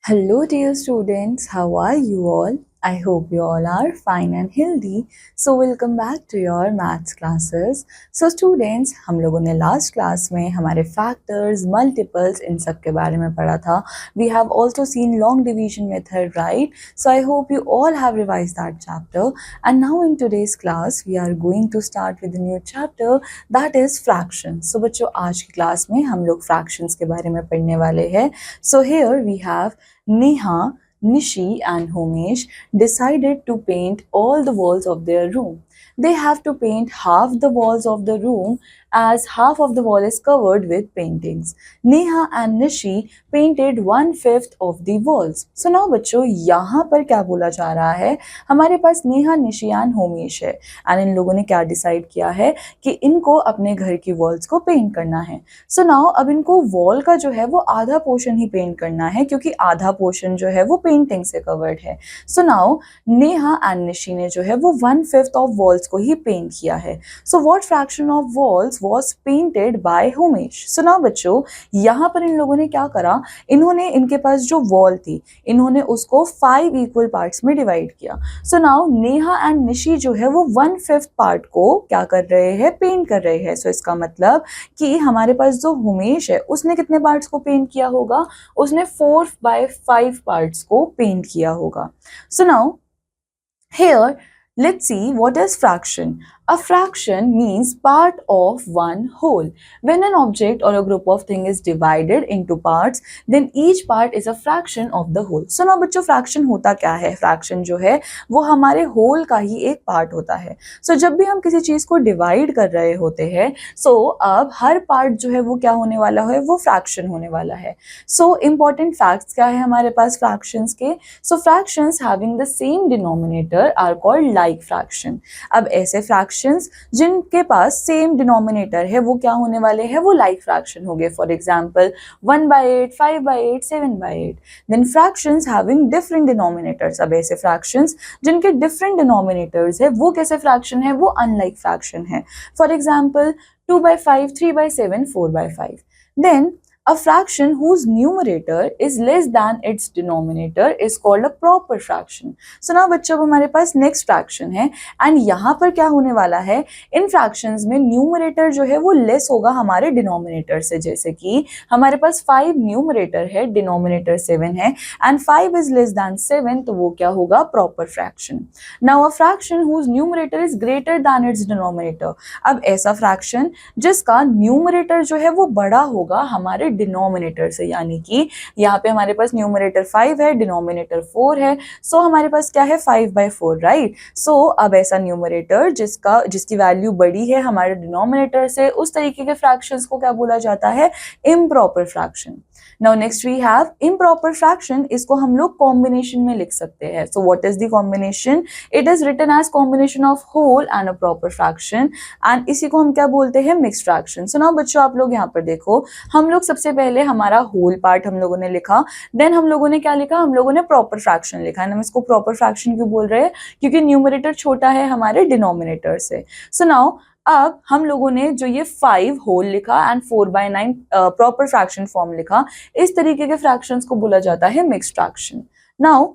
Hello, dear students. How are you all? I hope you all are fine and healthy. So, welcome back to your maths classes. So, students, हम लोगों ने last class में हमारे factors, multiples इन सब के बारे में पढ़ा था. We have also seen long division method, right? So, I hope you all have revised that chapter. And now in today's class, we are going to start with a new chapter that is fractions. So, बच्चों आज की class में हम लोग fractions के बारे में पढ़ने वाले हैं. So, here we have Neha, Nishi and Homesh decided to paint all the walls of their room. They have to paint half the walls of the room as half of the wall is covered with paintings. Neha and Nishi painted 1/5 of the walls. So now बच्चों यहाँ पर क्या बोला जा रहा है, हमारे पास Neha, Nishi and होमेश है एंड इन लोगों ने क्या डिसाइड किया है कि इनको अपने घर की वॉल्स को पेंट करना है. सो नाउ अब इनको वॉल का जो है वो आधा पोर्शन ही पेंट करना है क्योंकि आधा पोर्शन जो है वो पेंटिंग से कवर्ड है. So now Neha and Nishi ने जो है वो 1/5 ऑफ वॉल्स को ही पेंट किया है. So what fraction of walls was painted by होमेश. So now बच्चों यहाँ पर इन लोगों ने क्या करा, इन्होंने इनके पास जो वॉल थी इन्होंने उसको 5 इक्वल पार्ट्स में डिवाइड किया. So now Neha and Nishi जो है वो 1/5 पार्ट को क्या कर रहे हैं, पेंट कर रहे हैं. सो इसका मतलब कि हमारे पास जो होमेश है उसने कितने पार्ट्स को पेंट किया होगा, उसने 4/5 पार्ट्स को पेंट किया होगा. So now here let's see what is fraction. A fraction means part of one whole. When an object or a group of things is divided into parts, then each part is a fraction of the whole. So now बच्चों fraction होता क्या है? Fraction जो है वो हमारे whole का ही एक part होता है. So जब भी हम किसी चीज़ को divide कर रहे होते हैं, so अब हर part जो है वो क्या होने वाला है, वो fraction होने वाला है. So important facts क्या है हमारे पास fractions के? So fractions having the same denominator are called like fraction. अब ऐसे fractions जिनके पास सेम डिनोमिनेटर है वो क्या होने वाले हैं, वो लाइक फ्रैक्शन हो गए. For example 1/8, 5/8, 7/8. Then fractions having different denominators. अब ऐसे फ्रैक्शंस जिनके डिफरेंट डिनोमिनेटर्स है वो कैसे फ्रैक्शन है, वो अनलाइक फ्रैक्शन है. For example 2/5, 3/7, 4/5. Then a fraction whose numerator is less than its denominator is called a proper fraction. So now बच्चों हमारे पास next fraction है and यहाँ पर क्या होने वाला है, इन fractions में numerator जो है वो less होगा हमारे denominator से. जैसे कि हमारे पास 5 numerator है, denominator 7 है and 5 is less than 7, तो वो क्या होगा, proper fraction. Now a fraction whose numerator is greater than its denominator. अब ऐसा fraction जिसका numerator जो है वो बड़ा होगा हमारे डिनोमिनेटर से, यानी कि यहाँ पे हमारे पास न्यूमरेटर 5 है, डिनोमिनेटर 4 है. सो हमारे पास क्या है, 5/4, राइट. सो अब ऐसा न्यूमरेटर जिसकी वैल्यू बड़ी है हमारे डिनोमिनेटर से, उस तरीके के फ्रैक्शंस को क्या बोला जाता है, improper fraction. Now next we have improper fraction. इसको हम लोग कॉम्बिनेशन में लिख सकते हैं. So what is the combination, it is written as combination of whole and a proper fraction and इसी को हम क्या बोलते हैं, मिक्स्ड फ्रैक्शन. सो नाउ बच्चों आप लोग यहाँ पर देखो, हम लोग सबसे पहले हमारा होल पार्ट हम लोगों ने लिखा, देन हम लोगों ने क्या लिखा, हम लोगों ने प्रॉपर फ्रैक्शन लिखा. हम इसको प्रॉपर फ्रैक्शन क्यों बोल रहे हैं, क्योंकि न्यूमरेटर छोटा है हमारे डिनोमिनेटर से. सो नाउ अब हम लोगों ने जो ये 5 होल लिखा एंड 4/9 प्रॉपर फ्रैक्शन फॉर्म लिखा, इस तरीके के फ्रैक्शंस को बोला जाता है mixed fraction. Now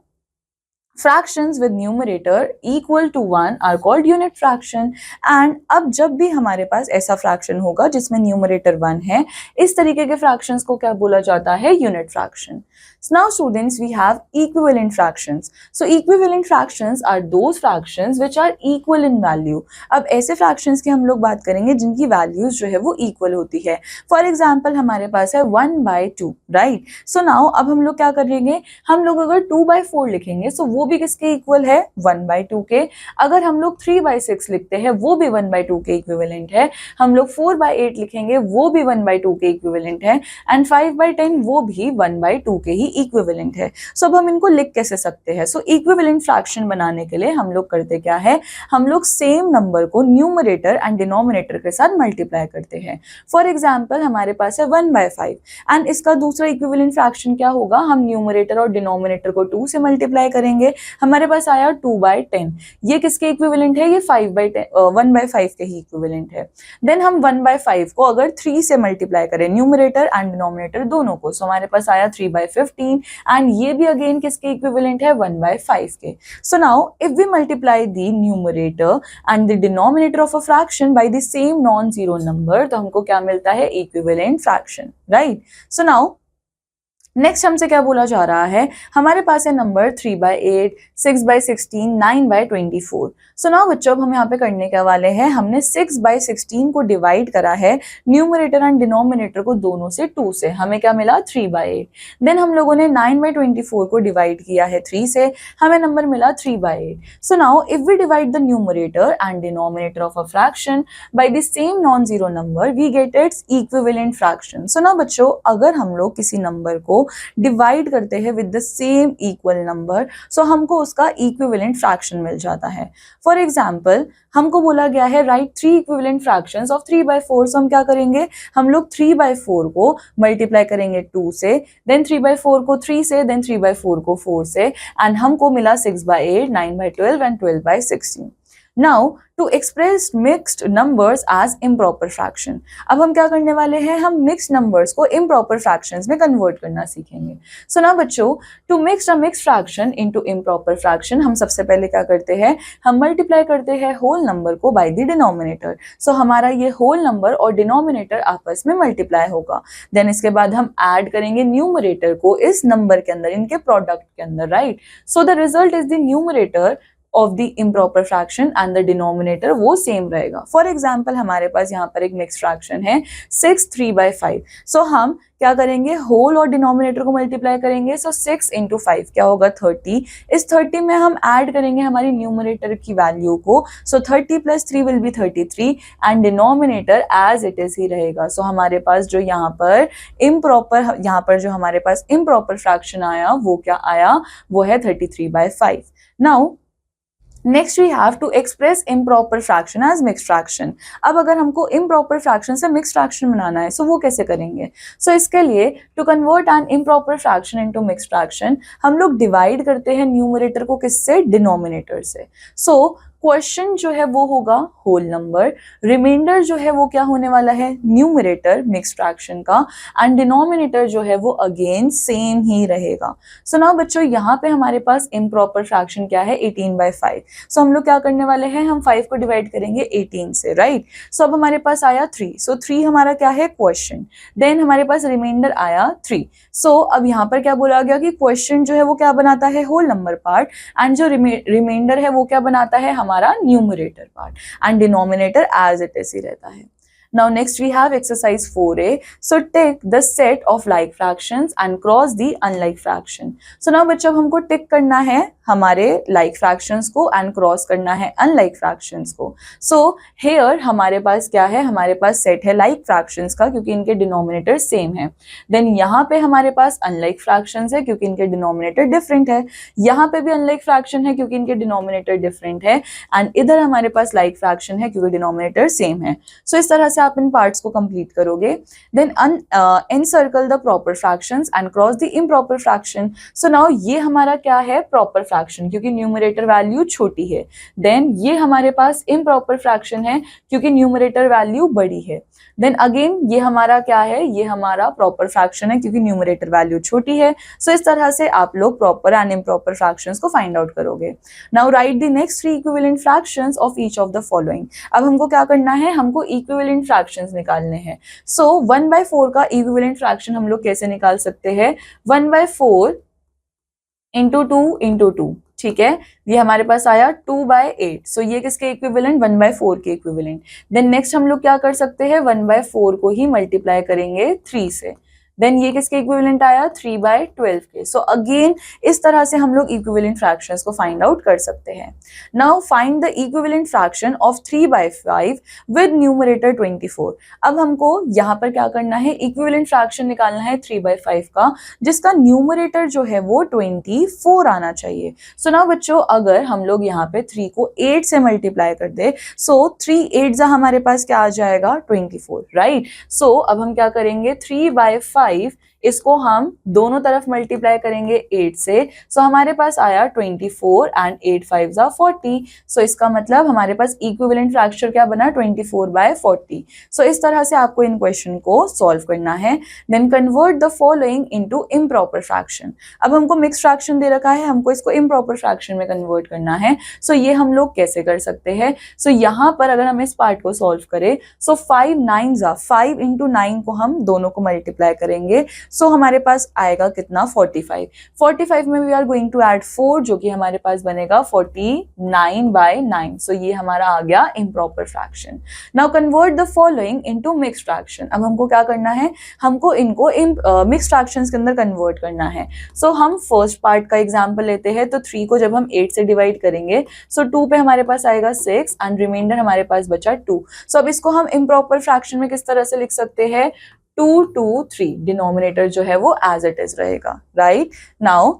fractions with numerator equal to 1 are called unit fraction. and अब जब भी हमारे पास ऐसा fraction होगा जिसमें numerator 1 है, इस तरीके के fractions को क्या बोला जाता है, unit fraction. So now students we have equivalent fractions. So equivalent fractions are those fractions which are equal in value. अब ऐसे fractions की हम लोग बात करेंगे जिनकी values जो है वो equal होती है. For example हमारे पास है 1/2, right? So now अब हम लोग क्या करेंगे, हम लोग अगर 2/4 लिखेंगे so वो भी किसके इक्वल है, 1/2 के. अगर हम लोग 3/6 लिखते हैं वो भी 1/2 के इक्विवेलेंट है. हम लोग 4/8 लिखेंगे वो भी 1/2 के इक्विवेलेंट है एंड 5/10 वो भी 1/2 के ही इक्विवेलेंट है. सो अब हम इनको लिख कैसे सकते हैं, सो इक्विवेलेंट फ्रैक्शन बनाने के लिए हम लोग करते क्या है, हम लोग सेम नंबर को न्यूमरेटर एंड डिनोमिनेटर के साथ मल्टीप्लाई करते हैं. फॉर एग्जाम्पल हमारे पास है 1/5 एंड इसका दूसरा इक्विवेलेंट फ्रैक्शन क्या होगा, हम न्यूमरेटर और डिनोमिनेटर को 2 से मल्टीप्लाई करेंगे हमारे पास आया 2/10, ये किसके इक्विवेलेंट है, ये 1/5 के ही इक्विवेलेंट है। देन हम 1/5 को अगर 3 से मल्टीप्लाई करें, न्यूमरेटर एंड डिनोमिनेटर दोनों को, सो हमारे पास आया 3/15 एंड ये भी अगेन किसके इक्विवेलेंट है, 1/5 के। So now if we multiply the numerator and the denominator of a fraction by the same non zero number, तो हमको क्या मिलता है, equivalent fraction, right. So now next हमसे क्या बोला जा रहा है, हमारे पास है नंबर 3/8, 6/16, 9/24। सो नाउ बच्चों हम यहाँ पे करने के वाले हैं, हमने 6/16 को डिवाइड करा है न्यूमरेटर एंड डिनोमिनेटर को दोनों से 2 से, हमें क्या मिला 3/8। देन हम लोगों ने 9/24 को डिवाइड किया है 3 से, हमें नंबर मिला 3/8। So now if we divide the numerator and denominator of a fraction by the same non zero number, we get its equivalent fraction. So now बच्चों अगर हम लोग किसी नंबर को डिवाइड करते हैं with the same equal number, so हमको उसका इक्विवेलेंट फ्रैक्शन मिल जाता है। फॉर एग्जाम्पल हमको बोला गया है राइट 3 इक्विवेलेंट फ्रैक्शंस ऑफ 3/4, सो हम क्या करेंगे, हम लोग 3/4 को मल्टीप्लाई करेंगे 2 से, देन 3/4 को 3 से, देन 3/4 को 4 से, एंड हमको मिला 6/8, 9/12 and 12/16। Now to express mixed numbers as improper fraction, अब हम क्या करने वाले हैं, हम mixed numbers को improper fractions में convert करना सीखेंगे। So now बच्चों to mix a mixed fraction into improper fraction, हम सबसे पहले क्या करते हैं, हम multiply करते हैं whole number को by the denominator। So हमारा ये whole number और denominator आपस में multiply होगा। Then इसके बाद हम add करेंगे numerator को इस number के अंदर, इनके product के अंदर, right? So the result is the numerator of the improper fraction and the denominator वो सेम रहेगा। फॉर एग्जाम्पल हमारे पास यहाँ पर एक मिक्स फ्रैक्शन है 6 3/5, सो हम क्या करेंगे, होल और डिनोमिनेटर को मल्टीप्लाई करेंगे, सो 6 × 5 क्या होगा 30, इस 30 में हम ऐड करेंगे हमारी न्यूमरेटर की वैल्यू को, so 30 + 3 will be 33 and denominator as it is ही रहेगा। सो हमारे पास जो यहाँ पर जो हमारे पास इम्प्रॉपर फ्रैक्शन आया वो क्या आया, वो है 33/5। Now next we have to express improper fraction as mixed fraction. अब अगर हमको इम्प्रॉपर फ्रैक्शन से मिक्स्ड फ्रैक्शन बनाना है, सो वो कैसे करेंगे, सो इसके लिए to convert an improper fraction into mixed fraction, हम लोग डिवाइड करते हैं न्यूमरेटर को किससे, डिनोमिनेटर से। सो क्वेश्चन जो है वो होगा होल नंबर, रिमाइंडर जो है वो क्या होने वाला है, न्यूमरेटर मिक्स्ड फ्रैक्शन का, एंड डिनोमिनेटर जो है वो अगेन सेम ही रहेगा। सो नाउ बच्चों यहाँ पे हमारे पास इम्प्रॉपर फ्रैक्शन क्या है, 18/5। सो हम लोग क्या करने वाले हैं, हम 5 को डिवाइड करेंगे 18 से, राइट। सो अब हमारे पास आया 3, सो 3 हमारा क्या है, क्वेश्चन, देन हमारे पास रिमाइंडर आया 3। सो अब यहाँ पर क्या बोला गया कि क्वेश्चन जो है वो क्या बनाता है, होल नंबर पार्ट, एंड जो रिमाइंडर है वो क्या बनाता है, हमारा numerator part, and denominator as it is ही रहता है। Now next we have exercise 4a. So take the set of like fractions and cross the unlike fraction. So now बच्चों हमको टिक करना है हमारे like fractions को and cross करना है unlike fractions को। So here हमारे पास क्या है, हमारे पास set है like fractions का क्योंकि इनके denominator same है। Then यहाँ पे हमारे पास unlike fractions है क्योंकि इनके denominator different है। यहाँ पे भी unlike fraction है क्योंकि इनके denominator different है। And इधर हमारे पास like fraction है क्योंकि denominator same है। So इस तरह से आप इन पार्ट्स को कंप्लीट करोगे। Then encircle the proper fractions and cross the improper fraction. So now ये हमारा क्या है, प्रॉपर फ्रैक्शन क्योंकि न्यूमरेटर वैल्यू छोटी है। देन ये हमारे पास इम्प्रॉपर फ्रैक्शन है क्योंकि न्यूमरेटर वैल्यू बड़ी है। देन अगेन ये हमारा क्या है, ये हमारा प्रॉपर फ्रैक्शन है क्योंकि न्यूमरेटर वैल्यू छोटी है। सो इस तरह से आप लोग प्रॉपर एंड इम्प्रॉपर फ्रैक्शंस को फाइंड आउट करोगे। Now right the next 3 equivalent fractions of each of the following. अब हमको क्या करना है, हमको इक्विवेलेंट फ्रैक्शंस निकालने हैं। सो 1/4 का इक्विवेलेंट फ्रैक्शन हम लोग कैसे निकाल सकते हैं, 1/4 × 2 × 2, ठीक है। ये हमारे पास आया 2/8। सो ये किसके इक्विवेलेंट, 1/4 के इक्विवेलेंट। देन नेक्स्ट हम लोग क्या कर सकते हैं, 1/4 को ही मल्टीप्लाई करेंगे 3 से। देन ये किसके इक्विवेलेंट आया, 3/12 के। सो अगेन इस तरह से हम लोग इक्विवेलेंट फ्रैक्शंस को फाइंड आउट कर सकते हैं। Now find the equivalent fraction of 3/5 with numerator 24। अब हमको यहाँ पर क्या करना है, इक्विवेलेंट फ्रैक्शन निकालना है 3/5 का जिसका न्यूमरेटर जो है वो 24 आना चाहिए। सो नाउ बच्चों अगर हम लोग यहाँ पे 3 को 8 से मल्टीप्लाई कर दे, सो 3 8 हमारे पास क्या आ जाएगा, 24, राइट। सो अब हम क्या करेंगे, 3/5 इसको हम दोनों तरफ मल्टीप्लाई करेंगे 8 से, सो हमारे पास आया 24 एंड 8 5 जा 40। सो इसका मतलब हमारे पास इक्विवेलेंट फ्रैक्शन क्या बना 24/40। सो इस तरह से आपको इन क्वेश्चन को सॉल्व करना है। Then convert the following into improper fraction. अब हमको मिक्स फ्रैक्शन दे रखा है, हमको इसको इम्प्रॉपर फ्रैक्शन में कन्वर्ट करना है। सो ये हम लोग कैसे कर सकते हैं? सो यहाँ पर अगर हम इस पार्ट को सॉल्व करें, सो 5 9 जा 5 इंटू 9 को हम दोनों को मल्टीप्लाई करेंगे। सो हमारे पास आएगा कितना 45। 45 में we are going to add 4 जो कि हमारे पास बनेगा 49/9। सो ये हमारा आ गया improper fraction. Now convert the following into mixed fraction. अब हमको क्या करना है, हमको इनको मिक्स्ड फ्रैक्शंस के अंदर कन्वर्ट करना है। सो हम फर्स्ट पार्ट का एग्जांपल लेते हैं। तो 3 को जब हम 8 से डिवाइड करेंगे, सो 2 पे हमारे पास आएगा 6 एंड रिमाइंडर हमारे पास बचा 2। सो अब इसको हम इम्प्रॉपर फ्रैक्शन में किस तरह से लिख सकते हैं, 2 2 3, डिनोमिनेटर जो है वो एज इट इज रहेगा, राइट। नाउ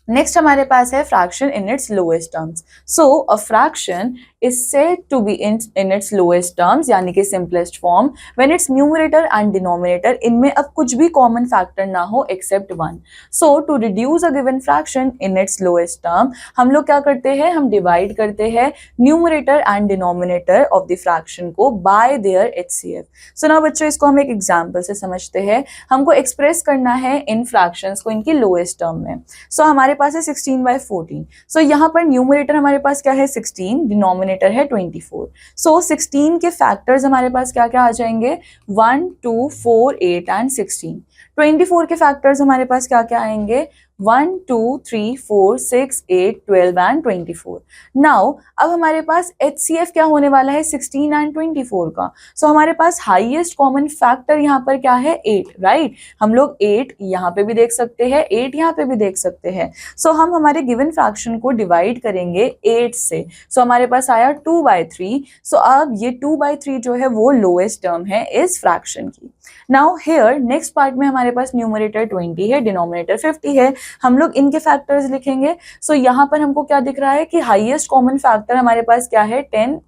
नेक्स्ट हमारे पास है fraction in its lowest terms. So a fraction is said to be in its lowest terms, यानी कि simplest form, when its numerator and denominator इनमें अब कुछ भी common factor ना हो except 1. So to reduce a given fraction in its lowest term, हम लोग क्या करते हैं, हम divide करते हैं numerator and denominator of the fraction को by their HCF. So now बच्चों इसको हम एक example से समझते हैं। हमको express करना है इन fractions को इनकी lowest term में। So हमारे पास है 16/14. So यहाँ पर numerator हमारे पास क्या है 16, denominator है 24। सो 16 के फैक्टर्स हमारे पास क्या क्या आ जाएंगे, 1 2 4 8 एंड 16। 24 के फैक्टर्स हमारे पास क्या क्या आएंगे, 1 2 3 4 6 8 12 एंड 24। नाउ अब हमारे पास HCF क्या होने वाला है 16 एंड 24 का। सो हमारे पास हाईएस्ट कॉमन फैक्टर यहाँ पर क्या है 8, राइट। हम लोग 8 यहाँ पे भी देख सकते हैं, 8 यहाँ पे भी देख सकते हैं। सो हम हमारे गिवन फ्रैक्शन को डिवाइड करेंगे 8 से। सो हमारे पास आया 2/3। सो अब ये 2/3 जो है वो लोएस्ट टर्म है इस फ्रैक्शन की। नाउ हेयर नेक्स्ट पार्ट में हमारे पास न्यूमरेटर 20 है, डिनोमिनेटर 50 है। हम लोग इनके फैक्टर्स लिखेंगे। सो यहाँ पर हमको क्या दिख रहा है कि हाईएस्ट कॉमन फैक्टर हमारे पास क्या है 10,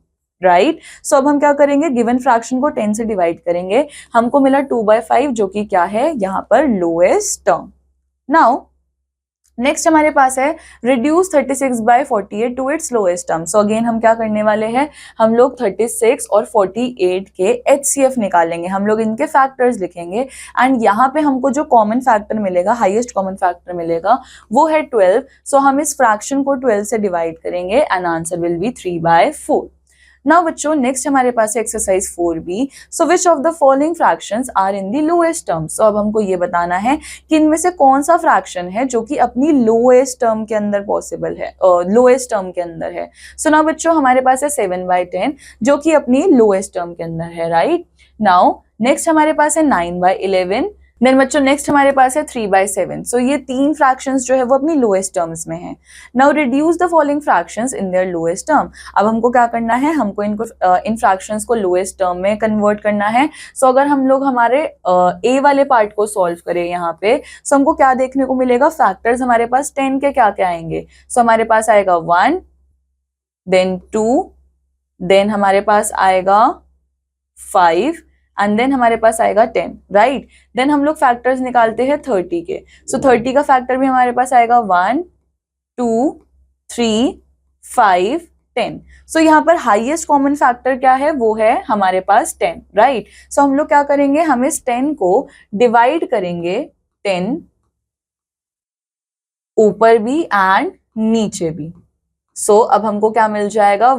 राइट। सो अब हम क्या करेंगे, गिवन फ्रैक्शन को 10 से डिवाइड करेंगे। हमको मिला 2/5 जो कि क्या है यहाँ पर लोएस्ट टर्म। नाउ नेक्स्ट हमारे पास है reduce 36/48 to its lowest term. So again हम क्या करने वाले हैं, हम लोग 36 और 48 के HCF निकालेंगे। हम लोग इनके फैक्टर्स लिखेंगे एंड यहाँ पे हमको जो कॉमन फैक्टर मिलेगा, हाईएस्ट कॉमन फैक्टर मिलेगा वो है 12। सो हम इस फ्रैक्शन को 12 से डिवाइड करेंगे and answer will be 3/4। Now बच्चों नेक्स्ट हमारे पास है exercise 4B। So which of the following fractions are in the lowest term. So अब हमको ये बताना है कि इनमें से कौन सा फ्रैक्शन है जो कि अपनी लोएस्ट टर्म के अंदर पॉसिबल है, लोएस्ट टर्म के अंदर है। सो नाउ बच्चों हमारे पास है 7/10 जो कि अपनी लोएस्ट टर्म के अंदर है, राइट। नाउ नेक्स्ट हमारे पास है 9/11। देन बच्चों नेक्स्ट हमारे पास है 3/7। सो ये तीन फ्रैक्शंस जो है वो अपनी लोएस्ट टर्म्स में है। Now reduce the following fractions in their lowest term. अब हमको क्या करना है, हमको इनको इन फ्रैक्शंस को लोएस्ट टर्म में कन्वर्ट करना है। सो अगर हम लोग हमारे ए वाले पार्ट को सॉल्व करें यहाँ पे, सो हमको क्या देखने को मिलेगा, फैक्टर्स हमारे पास 10 के क्या क्या आएंगे। सो हमारे पास आएगा 1, देन 2, देन हमारे पास आएगा 5 एंड देन हमारे पास आएगा 10, राइट। देन हम लोग फैक्टर्स निकालते हैं 30 के। सो 30 का फैक्टर भी हमारे पास आएगा 1 2 3 5 10। सो यहाँ पर हाईएस्ट कॉमन फैक्टर क्या है, वो है हमारे पास 10, राइट। सो हम लोग क्या करेंगे, हम इस 10 को डिवाइड करेंगे 10 ऊपर भी एंड नीचे भी। सो अब हमको क्या मिल जाएगा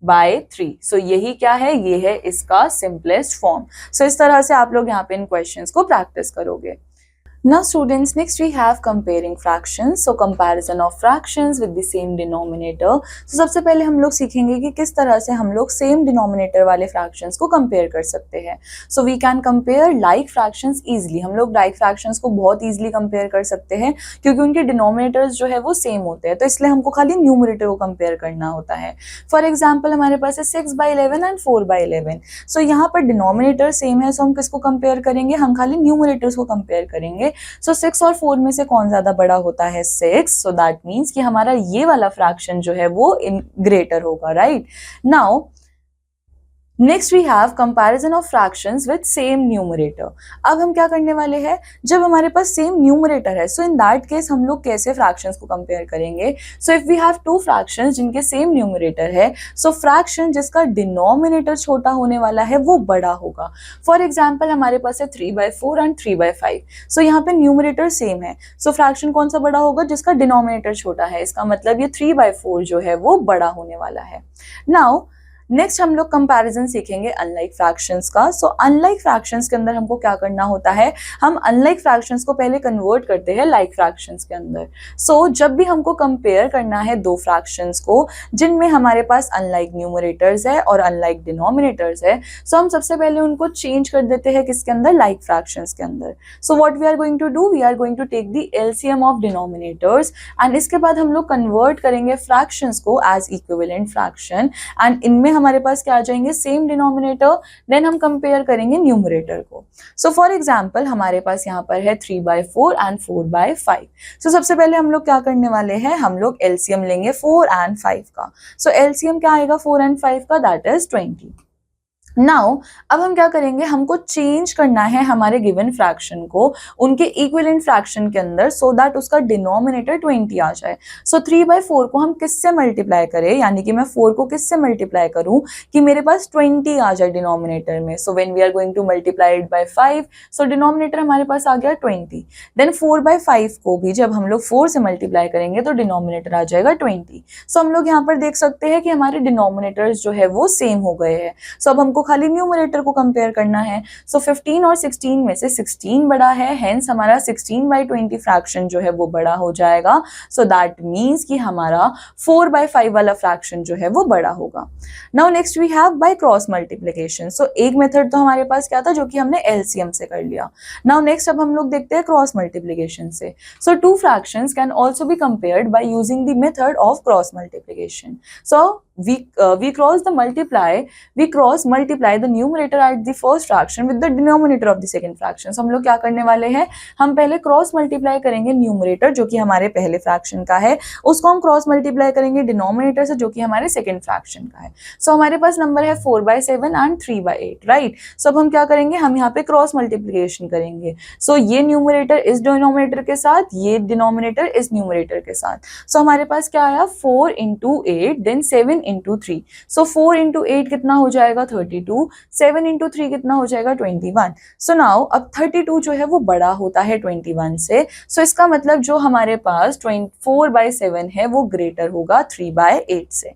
1/3। सो यही क्या है, ये है इसका सिंपलेस्ट फॉर्म। सो इस तरह से आप लोग यहाँ पे इन क्वेश्चंस को प्रैक्टिस करोगे। Now students, next we have comparing fractions. So comparison of fractions with the same denominator. So सबसे पहले हम लोग सीखेंगे कि किस तरह से हम लोग same denominator वाले fractions को compare कर सकते हैं। So we can compare like fractions easily. हम लोग like fractions को बहुत easily compare कर सकते हैं क्योंकि उनके denominators जो है वो same होते हैं, तो इसलिए हमको खाली numerator को compare करना होता है। For example हमारे पास है 6/11 and 4/11. So यहाँ पर denominator same है, so हम किसको compare करेंगे, हम खाली numerators को compare करेंगे। सो 6 और 4 में से कौन ज्यादा बड़ा होता है 6। सो दैट मीन्स कि हमारा ये वाला फ्रैक्शन जो है वो ग्रेटर होगा, right. Now next we have comparison of fractions with same numerator. अब हम क्या करने वाले हैं, जब हमारे पास सेम न्यूमरेटर है, सो इन दैट केस हम लोग कैसे फ्रैक्शंस को कंपेयर करेंगे। So if we have two fractions जिनके सेम न्यूमरेटर है, सो फ्रैक्शन जिसका डिनोमिनेटर छोटा होने वाला है वो बड़ा होगा। फॉर एग्जाम्पल हमारे पास है 3/4 एंड 3/5। सो यहाँ पे न्यूमरेटर सेम है, सो फ्रैक्शन कौन सा बड़ा होगा, जिसका डिनोमिनेटर छोटा है। इसका मतलब ये 3/4 जो है वो बड़ा होने वाला है। नाउ नेक्स्ट हम लोग कंपैरिजन सीखेंगे अनलाइक फ्रैक्शंस का। सो अनलाइक फ्रैक्शंस के अंदर हमको क्या करना होता है, हम अनलाइक फ्रैक्शंस को पहले कन्वर्ट करते हैं लाइक फ्रैक्शंस के अंदर। सो जब भी हमको कंपेयर करना है दो फ्रैक्शंस को जिनमें हमारे पास अनलाइक न्यूमरेटर्स है और अनलाइक डिनोमिनेटर्स है, सो हम सबसे पहले उनको चेंज कर देते हैं किसके अंदर, लाइक फ्रैक्शंस के अंदर। So what we are going to do, we are going to take the LCM of denominators and इसके बाद हम लोग कन्वर्ट करेंगे फ्रैक्शंस को एज इक्विवेलेंट फ्रैक्शन एंड इनमें हमारे पास क्या आ जाएंगे, सेम डिनोमिनेटर। देन हम कंपेयर करेंगे न्यूमरेटर को। सो फॉर एग्जांपल हमारे पास यहाँ पर है 3/4 एंड 4/5। सो सबसे पहले हम लोग क्या करने वाले हैं, हम लोग एलसीएम लेंगे 4 एंड 5 का। सो एलसीएम क्या आएगा 4 एंड 5 का, दैट इज 20। नाउ अब हम क्या करेंगे, हमको चेंज करना है हमारे गिवन फ्रैक्शन को उनके इक्विवेलेंट फ्रैक्शन के अंदर, सो दैट उसका डिनोमिनेटर 20 आ जाए। सो 3/4 को हम किससे मल्टीप्लाई करें, यानी कि मैं 4 को किससे मल्टीप्लाई करूं कि मेरे पास 20 आ जाए डिनोमिनेटर में। So when we are going to multiply it by 5, so denominator हमारे पास आ गया 20। देन 4/5 को भी जब हम लोग 4 से मल्टीप्लाई करेंगे तो डिनोमिनेटर आ जाएगा 20। सो हम लोग यहाँ पर देख सकते हैं कि हमारे डिनोमिनेटर्स जो है वो सेम हो गए हैं। सो अब हमको खाली न्यूमरेटर को कंपेयर करना है। सो 15 और 16 में से 16 बड़ा है, हेंस हमारा 16/20 फ्रैक्शन जो है वो बड़ा हो जाएगा। सो दैट मींस कि हमारा 4/5 वाला फ्रैक्शन जो है वो बड़ा होगा। Now next we have by cross multiplication. So एक मेथड तो हमारे पास क्या था, जो कि हमने एलसीएम से कर लिया। नाउ नेक्स्ट अब हम लोग देखते हैं क्रॉस मल्टीप्लिकेशन से। So two fractions can also be compared by using the method of cross multiplication. So we cross multiply the numerator at the first fraction with the denominator of the second fraction। So हम लोग क्या करने वाले हैं, हम पहले cross multiply करेंगे numerator जो कि हमारे पहले फ्रैक्शन का है, उसको हम क्रॉस मल्टीप्लाई करेंगे डिनोमिनेटर से जो कि हमारे सेकंड फ्रैक्शन का है। सो हमारे पास नंबर है 4/7 एंड 3/8, राइट। सो अब हम क्या करेंगे, हम यहाँ पे क्रॉस मल्टीप्लिकेशन करेंगे। सो ये न्यूमरेटर इस डिनोमिनेटर के साथ, ये डिनोमिनेटर इस न्यूमरेटर के साथ। सो हमारे पास क्या आया, 4 × 8 देन 7 × 3। सो 4 × 8 कितना हो जाएगा 32, 7 × 3 कितना हो जाएगा 21। सो नाउ अब 32 जो है वो बड़ा होता है 21 से। सो इसका मतलब जो हमारे पास 4/7 है वो ग्रेटर होगा 3/8 से।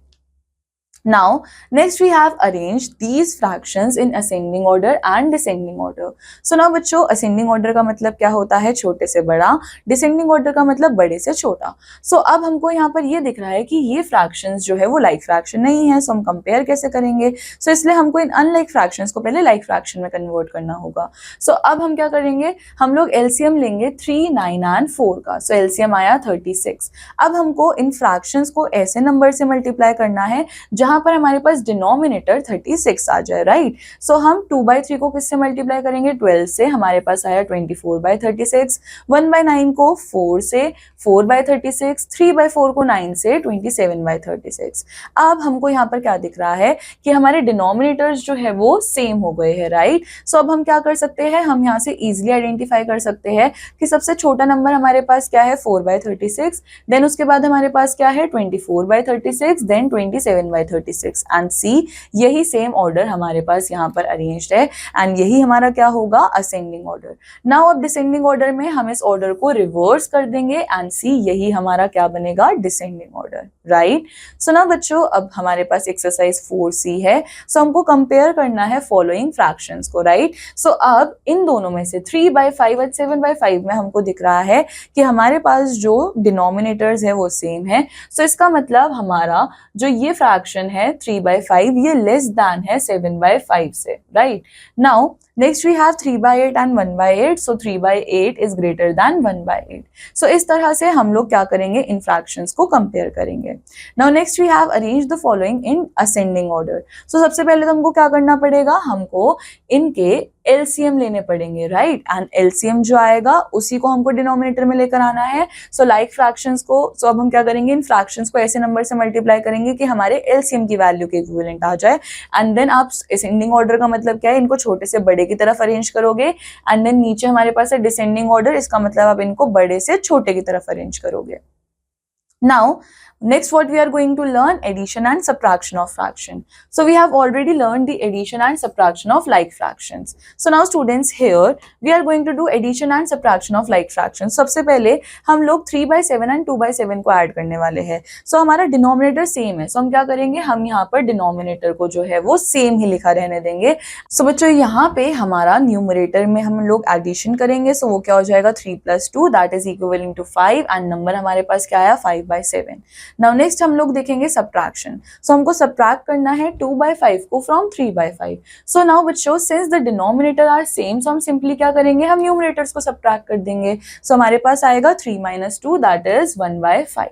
Now next we have arranged these fractions in ascending order and descending order. So now बच्चों ascending order का मतलब क्या होता है, छोटे से बड़ा, descending order का मतलब बड़े से छोटा। So अब हमको यहाँ पर ये दिख रहा है कि ये fractions जो है वो like fraction नहीं है, so हम compare कैसे करेंगे। So इसलिए हमको इन unlike fractions को पहले like fraction में convert करना होगा। So अब हम क्या करेंगे, हम लोग LCM लेंगे 3, 9 and 4 का। So LCM आया 36। अब हमको इन fractions को ऐसे नंबर से मल्टीप्लाई करना है जहाँ पर हमारे पास डिनोमिनेटर 36 आ जाए, राइट। सो हम 2/3 को किससे मल्टीप्लाई करेंगे, 12 से, हमारे पास आया 24/36। 1/9 को 4 से, 4/36, 3/4 को 9 से, 27/36। अब हमको यहाँ पर क्या दिख रहा है कि हमारे डिनोमिनेटर्स जो है वो सेम हो गए हैं, राइट। सो अब हम क्या कर सकते हैं, हम यहाँ से इजिली आइडेंटिफाई कर सकते हैं कि सबसे छोटा नंबर हमारे पास क्या है 4/36, देन उसके बाद हमारे पास क्या है 24/36, देन 27/36 एंड सी, यही सेम ऑर्डर हमारे पास यहाँ पर अरेंज्ड है एंड यही हमारा क्या होगा, असेंडिंग ऑर्डर। नाउ अब डिसेंडिंग ऑर्डर में हम इस ऑर्डर को रिवर्स कर देंगे एंड सी, यही हमारा क्या बनेगा, डिसेंडिंग ऑर्डर, राइट। सो ना बच्चों अब हमारे पास एक्सरसाइज 4C है। सो हमको कंपेयर करना है फॉलोइंग फ्रैक्शंस को, राइट। सो अब इन दोनों में से 3/5 और 7/5 में हमको दिख रहा है कि हमारे पास जो डिनोमिनेटर्स है वो सेम है। सो इसका मतलब हमारा जो ये फ्रैक्शन है 3/5 ये लेस देन है 7/5 से, right. Now next we have 3/8 and 1/8। So 3/8 is greater than 1/8। सो इस तरह से हम लोग क्या करेंगे, इन फ्रैक्शंस को कंपेयर करेंगे। है। Now next we have arrange the following in ascending order. So सबसे पहले तो हमको क्या करना पड़ेगा, हमको इनके एलसीएम लेने पड़ेंगे, राइट, एंड एलसीएम जो आएगा उसी को हमको डिनोमिनेटर में लेकर आना है। सो लाइक फ्रैक्शंस को, सो अब हम क्या करेंगे, इन फ्रैक्शंस को ऐसे नंबर से मल्टीप्लाई करेंगे कि हमारे एलसीएम की वैल्यू के इक्विवेलेंट आ जाए। एंड देन आप असेंडिंग ऑर्डर का मतलब क्या है, इनको छोटे से बड़े की तरफ अरेंज करोगे। एंड देन नीचे हमारे पास है डिसेंडिंग ऑर्डर, इसका मतलब आप इनको बड़े से छोटे की तरफ अरेंज करोगे। Now next what we are going to learn, addition and subtraction of fraction. So we have already learned the addition and subtraction of like fractions. So now students, here we are going to do addition and subtraction of like fractions. सबसे पहले हम लोग 3/7 and 2/7 को add करने वाले हैं। So हमारा denominator same है, so हम क्या करेंगे, हम यहाँ पर डिनोमिनेटर को जो है वो सेम ही लिखा रहने देंगे। So बच्चों यहाँ पे हमारा न्यूमरेटर में हम लोग एडिशन करेंगे, so वो क्या हो जाएगा 3 + 2 that is equivalent to 5 and number हमारे पास क्या आया 5/7। नाउ नेक्स्ट हम लोग देखेंगे सब्ट्रैक्शन। सो हमको सब्ट्रैक्ट करना है 2/5 को फ्रॉम 3/5। सो नाउ बच्चों since the denominator are same, so हम सिंपली क्या करेंगे, हम न्यूमरेटर्स को सब्ट्रैक्ट कर देंगे। सो हमारे पास आएगा 3 - 2 दैट इज 1/5।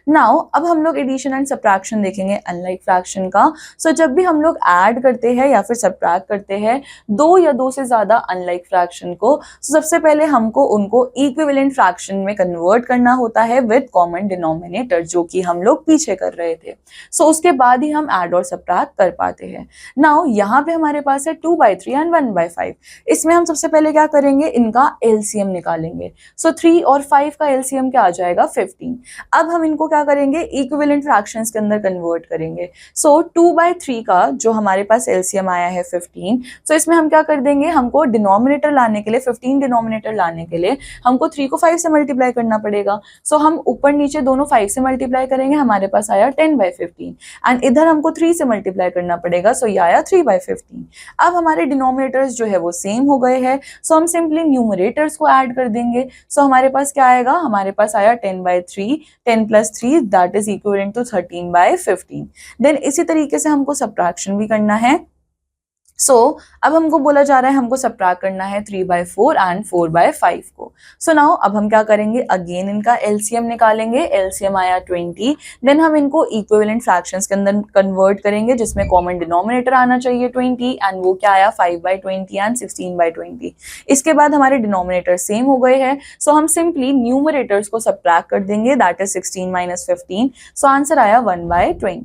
नाउ अब हम लोग एडिशन एंड सब्ट्रैक्शन देखेंगे अनलाइक फ्रैक्शन का। सो जब भी हम लोग ऐड करते हैं या फिर सब्ट्रैक्ट करते हैं दो या दो से ज्यादा अनलाइक फ्रैक्शन को, सबसे पहले हमको उनको इक्विवेलेंट फ्रैक्शन में कन्वर्ट करना होता है विद कॉमन डिनोमिनेटर, जो कि हम लोग पीछे कर रहे थे। सो उसके बाद ही हम ऐड और सब्ट्रैक्ट कर पाते हैं। नाउ यहाँ पे हमारे पास है 2/3 एंड 1/5। इसमें हम सबसे पहले क्या करेंगे, इनका एलसीएम निकालेंगे। सो 3 और 5 का एलसीएम क्या आ जाएगा 15। अब हम इनको क्या करेंगे, इक्विवेलेंट फ्रैक्शंस के अंदर कन्वर्ट करेंगे। सो 2/3 का जो हमारे पास एलसीएम आया है 15, सो इसमें हम क्या कर देंगे, हमको डिनोमिनेटर लाने के लिए 15 डिनोमिनेटर लाने के लिए हमको 3 को 5 से मल्टीप्लाई करना पड़ेगा। सो हम ऊपर नीचे दोनों 5 से मल्टीप्लाई करेंगे, हमारे पास आया 10/15 एंड इधर हमको 3 से मल्टीप्लाई करना पड़ेगा, सो ये आया 3/15। अब हमारे डिनोमिनेटर्स जो है वो सेम हो गए हैं, सो हम सिंपली न्यूमरेटर्स को ऐड कर देंगे। सो हमारे पास क्या आएगा, हमारे पास आया 10/3, 10 + 3 that is equivalent to 13/15। Then इसी तरीके से हमको सब्ट्रैक्शन भी करना है। सो अब हमको बोला जा रहा है हमको सब्ट्रैक्ट करना है 3/4 एंड 4/5 को। सो नाउ अब हम क्या करेंगे, अगेन इनका एलसीएम निकालेंगे। एलसीएम आया 20, देन हम इनको इक्विवेलेंट फ्रैक्शंस के अंदर कन्वर्ट करेंगे जिसमें कॉमन डिनोमिनेटर आना चाहिए 20 एंड वो क्या आया 5/20 एंड 16/20। इसके बाद हमारे डिनोमिनेटर सेम हो गए हैं, सो हम सिंपली न्यूमरेटर्स को सब्ट्रैक्ट कर देंगे, दैट इज 16 - 15। सो आंसर आया 1/20।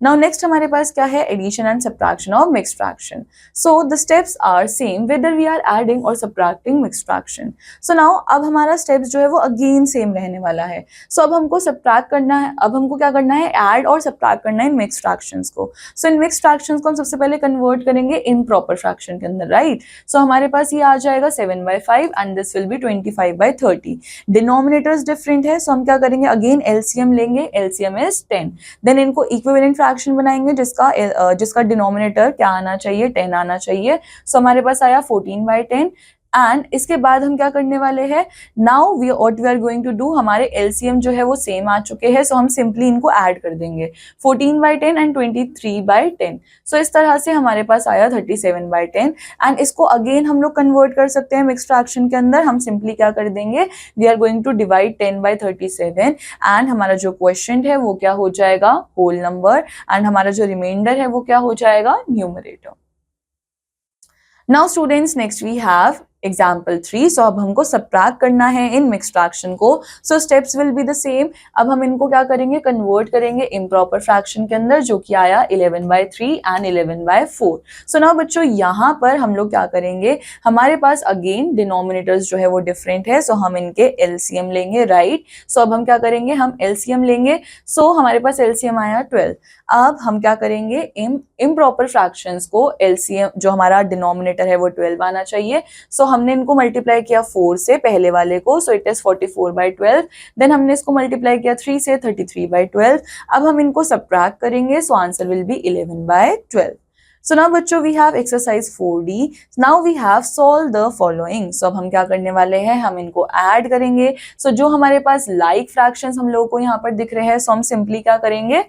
Now next हमारे पास क्या है, addition and subtraction of mixed fraction. So the steps are same whether we are adding और subtracting mixed fraction. So now अब हमारा स्टेप्स जो है वो अगेन सेम रहने वाला है। सो अब हमको सब्ट्रैक्ट करना है, अब हमको क्या करना है, ऐड और सब्ट्रैक्ट करना है इन मिक्स्ड फ्रैक्शंस को। सो इन मिक्स्ड फ्रैक्शंस को हम सबसे पहले कन्वर्ट करेंगे इन प्रॉपर फ्रैक्शन के अंदर, राइट। सो हमारे पास ये आ जाएगा 7/5 and this will be 25/30। Denominators different है, सो हम क्या करेंगे, अगेन एलसीएम लेंगे, एलसीएम इज 10। देन इनको इक्विवेलेंट फ्रैक्शन बनाएंगे जिसका डिनोमिनेटर क्या आना चाहिए, 10 आना चाहिए। सो हमारे पास आया 14/10 एंड इसके बाद हम क्या करने वाले हैं, now what we are going to do, हमारे एलसीएम जो है वो सेम आ चुके हैं, सो हम सिंपली इनको ऐड कर देंगे 14/10 एंड 23/10। सो इस तरह से हमारे पास आया 37/10 एंड इसको अगेन हम लोग कन्वर्ट कर सकते हैं मिक्स्ड फ्रैक्शन के अंदर। हम सिंपली क्या कर देंगे, we are going to divide 10/37 and हमारा जो क्वेश्चन है वो क्या हो जाएगा, होल नंबर, एंड हमारा जो रिमाइंडर है वो क्या हो जाएगा, numerator. Now students, next we have example 3। So अब हमको सब्ट्रैक्ट करना है इन मिक्स्ड फ्रैक्शन को। So steps will be the same. अब हम इनको क्या करेंगे, कन्वर्ट करेंगे इम्प्रॉपर फ्रैक्शन के अंदर, जो कि आया 11/3 एंड 11/4। सो नाउ बच्चों यहाँ पर हम लोग क्या करेंगे, हमारे पास अगेन डिनोमिनेटर्स जो है वो डिफरेंट है, सो हम इनके एलसीएम लेंगे, राइट। सो अब हम क्या करेंगे, हम एलसीएम लेंगे। सो हमारे पास एलसीएम आया 12। अब हम क्या करेंगे, इम्प्रॉपर फ्रैक्शंस को एलसीएम जो हमारा डिनोमिनेटर है वो 12 आना चाहिए। सो हमने इनको मल्टीप्लाई किया 4 से पहले वाले को, सो इट इज 44/12। देन हमने इसको मल्टीप्लाई किया 3 से, 33/12। अब हम इनको सब्ट्रैक्ट करेंगे, so answer will be 11/12। So now बच्चों we have exercise 4D। Now we have solve the following. So अब हम क्या करने वाले हैं, हम इनको ऐड करेंगे। सो जो हमारे पास लाइक फ्रैक्शंस हम लोगों को यहाँ पर दिख रहे हैं, सो हम सिंपली क्या करेंगे,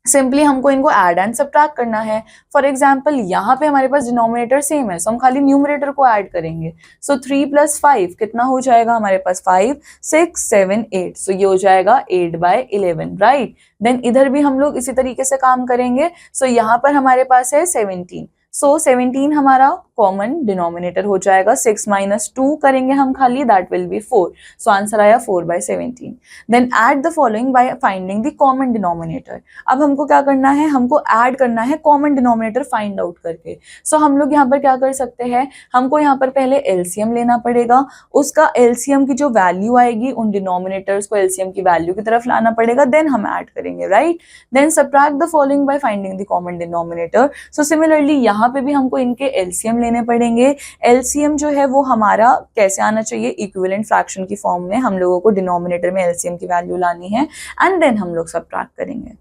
सिंपली हमको इनको ऐड एंड सब्ट्रैक्ट करना है। फॉर एग्जाम्पल यहाँ पे हमारे पास डिनोमिनेटर सेम है, सो हम खाली न्यूमरेटर को ऐड करेंगे। सो 3 + 5 कितना हो जाएगा हमारे पास 5, 6, 7, 8, सो ये हो जाएगा 8/11, राइट। देन इधर भी हम लोग इसी तरीके से काम करेंगे। सो यहाँ पर हमारे पास है 17, सो 17 हमारा कॉमन डिनोमिनेटर हो जाएगा। 6 - 2 करेंगे हम खाली, that will be 4, so answer आया 4/17। Then add the following by finding the common denominator. अब हमको क्या करना है, हमको ऐड करना है कॉमन डिनोमिनेटर फाइंड आउट करके। सो हम लोग यहाँ पर क्या कर सकते हैं, हमको यहाँ पर पहले एलसीएम लेना पड़ेगा, उसका एलसीएम की जो वैल्यू आएगी उन डिनोमिनेटर्स को एलसीएम की वैल्यू की तरफ लाना पड़ेगा, देन हम ऐड करेंगे, right. Then subtract the following by finding the common denominator. So similarly यहाँ पे भी हमको इनके एलसीएम लेने पड़ेंगे। एलसीएम जो है वो हमारा कैसे आना चाहिए, इक्विवेलेंट फ्रैक्शन की फॉर्म में हम लोगों को डिनोमिनेटर में एलसीएम की वैल्यू लानी है एंड देन हम लोग सब्ट्रैक्ट करेंगे।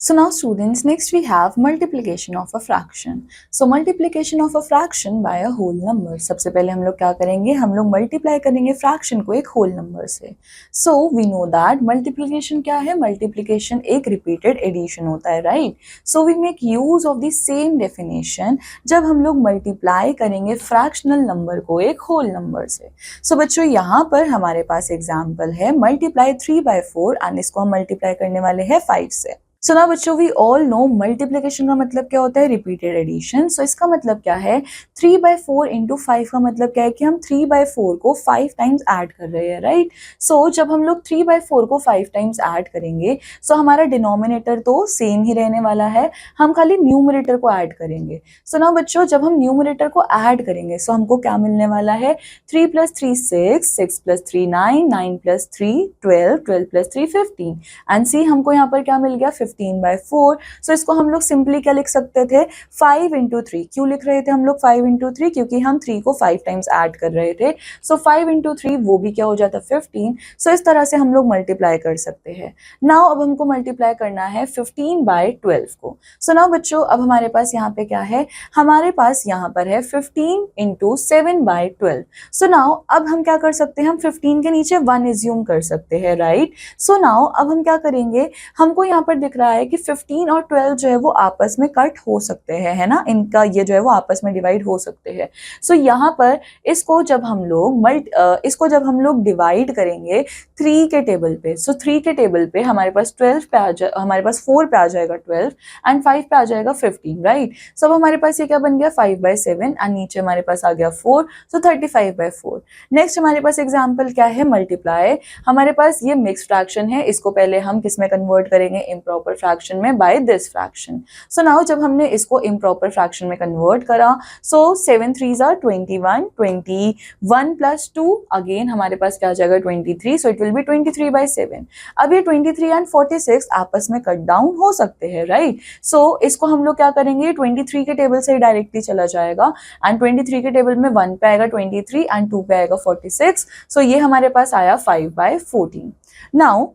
So now students, next we have multiplication of a fraction. So multiplication of a fraction by a whole number. सबसे पहले हम लोग क्या करेंगे, हम लोग multiply करेंगे fraction को एक whole number से. So we know that multiplication क्या है, multiplication एक repeated addition होता है, right? So we make use of the same definition जब हम लोग multiply करेंगे fractional number को एक whole number से. So बच्चों यहाँ पर हमारे पास example है multiply 3/4 and इसको हम multiply करने वाले हैं 5 से. सो ना बच्चों वी ऑल नो मल्टीप्लिकेशन का मतलब क्या होता है, रिपीटेड एडिशन। सो इसका मतलब क्या है, 3/4 × 5 का मतलब क्या है कि हम 3/4 को 5 टाइम्स ऐड कर रहे हैं, राइट। सो जब हम लोग 3/4 को 5 टाइम्स ऐड करेंगे सो हमारा डिनोमिनेटर तो सेम ही रहने वाला है, हम खाली न्यूमरेटर को ऐड करेंगे। सो ना बच्चों जब हम न्यूमरेटर को ऐड करेंगे सो हमको क्या मिलने वाला है, 3 + 3 6, 6 + 3 9, 9 + 3 12, 12 + 3 15 एंड सी हमको यहाँ पर क्या मिल गया 15/4। सो इसको हम लोग सिंपली क्या लिख सकते थे, 5 × 3। क्यों लिख रहे थे हम लोग 5 × 3, क्योंकि हम 3 को 5 टाइम्स ऐड कर रहे थे। सो 5 × 3 वो भी क्या हो जाता 15। सो इस तरह से हम लोग मल्टीप्लाई कर सकते हैं। नाउ अब हमको मल्टीप्लाई करना है 15/12 को। सो नाउ बच्चों अब हमारे पास यहाँ पे क्या है, हमारे पास यहाँ पर है 15 × 7/12। सो नाउ अब हम क्या कर सकते हैं, हम 15 के नीचे 1 एज्यूम कर सकते हैं, राइट। सो नाउ अब हम क्या करेंगे, हमको यहाँ पर दिख रहा है कि 15 और 12 जो है वो आपस में कट हो सकते हैं, है ना, इनका ये जो है वो आपस में डिवाइड हो सकते हैं। सो यहाँ पर इसको जब हम लोग डिवाइड करेंगे 3 के टेबल पे, सो 3 के टेबल पे हमारे पास 12 पे हमारे पास 4 पे आ जाएगा 12 एंड 5 पे आ जाएगा 15, राइट। सो अब हमारे पास ये क्या बन गया 5/7 एंड नीचे हमारे पास आ गया 4, सो 35/4। नेक्स्ट हमारे पास एग्जाम्पल क्या है, मल्टीप्लाई। हमारे पास ये मिक्स फ्रैक्शन है, इसको पहले हम किस में कन्वर्ट करेंगे, इम्प्रॉपर फ्रैक्शन में, by this fraction. So now जब हमने इसको इम्प्रॉपर फ्रैक्शन में कन्वर्ट करा सो 7 3s are 21, 21 + 2 अगेन हमारे पास क्या आ जाएगा 23, सो इट विल बी 23/7। अब ये 23 एंड 46 आपस में कट डाउन हो सकते हैं, राइट। सो इसको हम लोग क्या करेंगे, 23 के टेबल से डायरेक्टली चला जाएगा एंड 23 के टेबल में 1 पे आएगा 23 एंड 2 पे आएगा 46, सो ये हमारे पास आया 5/14। नाउ